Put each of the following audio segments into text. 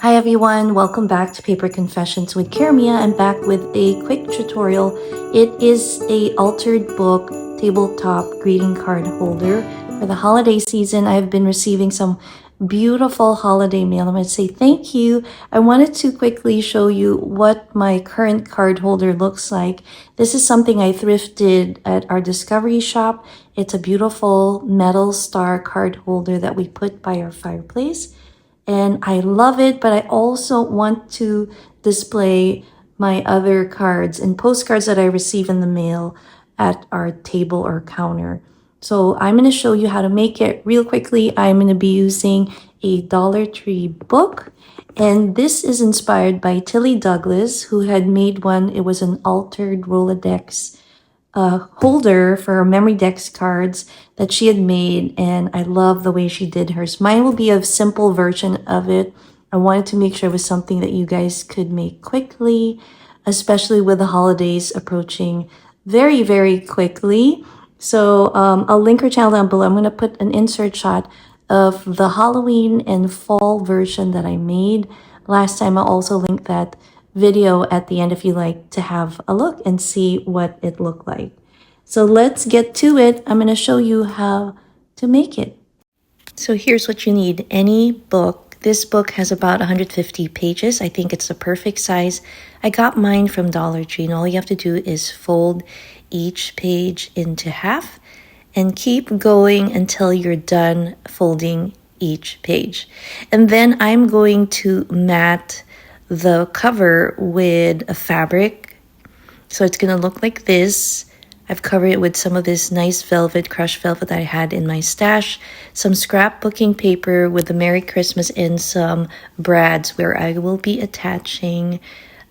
Hi everyone, welcome back to Paper Confessions with Karamia. I'm back with a quick tutorial. It is a altered book tabletop greeting card holder. For the holiday season, I've been receiving some beautiful holiday mail. I'm going to say thank you. I wanted to quickly show you what my current card holder looks like. This is something I thrifted at our Discovery shop. It's a beautiful metal star card holder that we put by our fireplace. And I love it, but I also want to display my other cards and postcards that I receive in the mail at our table or counter. So I'm going to show you how to make it real quickly. I'm going to be using a Dollar Tree book, and this is inspired by Tilly Douglas, who had made one. It was an altered Rolodex holder for memory dex cards that she had made, and I love the way she did hers. Mine will be a simple version of it. I wanted to make sure it was something that you guys could make quickly, especially with the holidays approaching very, very quickly. So I'll link her channel down below. I'm going to put an insert shot of the Halloween and fall version that I made last time. I'll also link that video at the end if you like to have a look and see what it looked like. So let's get to it. I'm going to show you how to make it. So here's what you need. Any book. This book has about 150 pages. I think it's the perfect size. I got mine from Dollar Tree, and all you have to do is fold each page into half and keep going until you're done folding each page. And then I'm going to mat the cover with a fabric. So it's going to look like this. I've covered it with some of this nice velvet, crushed velvet that I had in my stash, some scrapbooking paper with the Merry Christmas and some brads where I will be attaching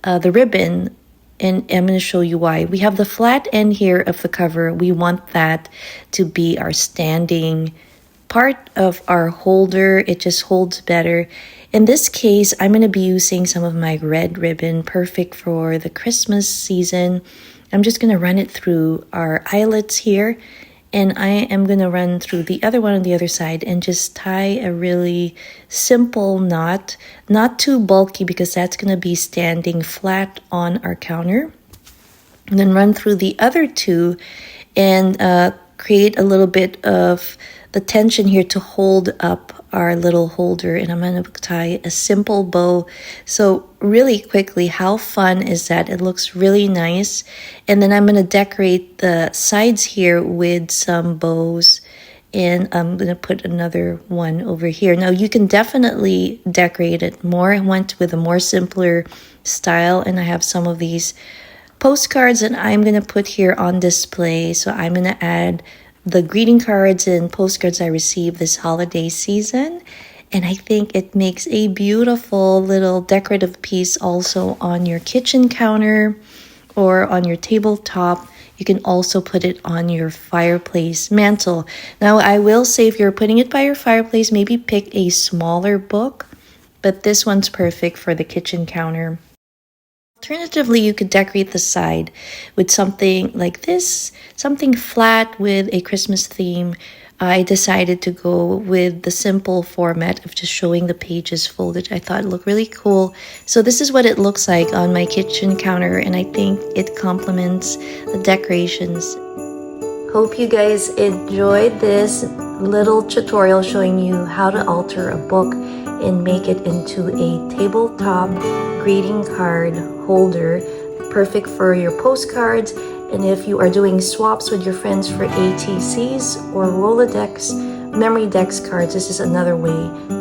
the ribbon, and I'm going to show you why. We have the flat end here of the cover. We want that to be our standing part of our holder. It just holds better. In this case, I'm going to be using some of my red ribbon, perfect for the Christmas season. I'm just going to run it through our eyelets here, and I am going to run through the other one on the other side and just tie a really simple knot, not too bulky because that's going to be standing flat on our counter. And then run through the other two and create a little bit of the tension here to hold up our little holder, and I'm going to tie a simple bow. So really quickly, how fun is that? It looks really nice. And then I'm going to decorate the sides here with some bows, and I'm going to put another one over here. Now you can definitely decorate it more. I went with a more simpler style, and I have some of these postcards that I'm going to put here on display. So I'm going to add the greeting cards and postcards I received this holiday season, and I think it makes a beautiful little decorative piece also on your kitchen counter or on your tabletop. You can also put it on your fireplace mantle. Now I will say, if you're putting it by your fireplace, maybe pick a smaller book, but this one's perfect for the kitchen counter. Alternatively, you could decorate the side with something like this, something flat with a Christmas theme. I decided to go with the simple format of just showing the pages folded. I thought it looked really cool. So this is what it looks like on my kitchen counter, and I think it complements the decorations. Hope you guys enjoyed this little tutorial showing you how to alter a book and make it into a tabletop greeting card holder, perfect for your postcards. And if you are doing swaps with your friends for ATCs or Rolodex memory dex cards, this is another way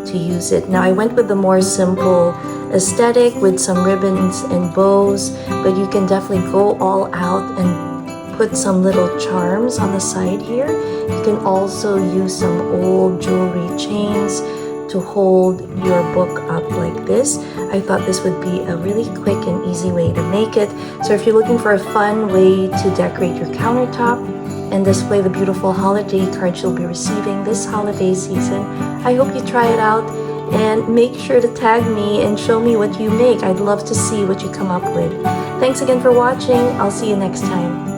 to use it. Now I went with the more simple aesthetic with some ribbons and bows, but you can definitely go all out and put some little charms on the side here. You can also use some old jewelry chains to hold your book up like this. I thought this would be a really quick and easy way to make it. So if you're looking for a fun way to decorate your countertop and display the beautiful holiday cards you'll be receiving this holiday season, I hope you try it out and make sure to tag me and show me what you make. I'd love to see what you come up with. Thanks again for watching. I'll see you next time.